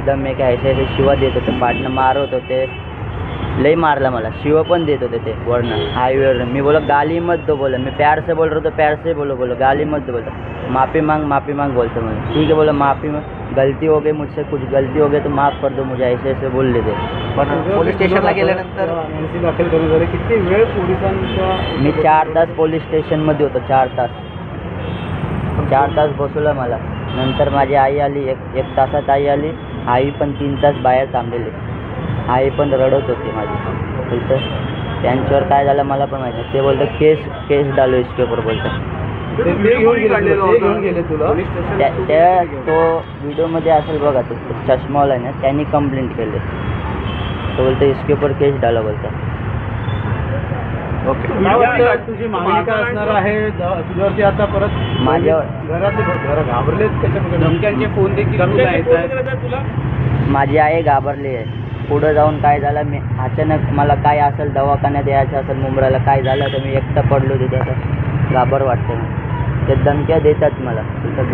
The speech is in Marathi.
एकदम मी काय ऐसे शिवा देत होते, पाटणं मारत होते, लई मारला मला, शिव पण देत होते ते वरनं हाईवेवर. मी बोला गाली मत दो, बोला मैं प्यार से बोल रहा हूँ तो प्यार से बोलो गाली मत दो, बोला माफ़ी मांग बोलते मुझे. ठीक है बोला माफ़ी गलती हो गई मुझसे, कुछ गलती हो गई तो माफ़ कर दो मुझे, ऐसे बोल लेते. पण पोलीस स्टेशनला गेल्यानंतर दाखल करून झाले किती वेळ पोलिसांचा. मी 4 तास पोलीस स्टेशनमध्ये होतो, 4 तास बसवलं मला. नंतर माझी आई आली, एक तासात आई आली. आई पण 3 तास बाहेर थांबलेली. आई पण रडत होती माझी. इथं त्यांच्यावर काय झालं मला पण माहिती. ते बोलतात केस डालो इसके ऊपर बोलतात. ते घेऊन गेले तुला त्या तो व्हिडिओमध्ये असेल बघा, तो चष्मावाला आहे ना, त्यांनी कंप्लेंट केली. तो बोलतो इसके ऊपर केस डाला बोलतात. ओके. काय वाटतं तुझी मागणी काय असणार आहे तुझ्यावरती आता परत? माझ्यावर घर घाबरलेत त्याच्या धमक्यांचे फोन देखील तुला? माझी आई घाबरली आहे. पुढं जाऊन काय झालं, मी अचानक मला काय असेल दवाखान्यात यायचं असेल मुंबईला, काय झालं तर मी एकटा पडलो तिथे. आता घाबर वाटतं. ते धमक्या देतात मला तिथं.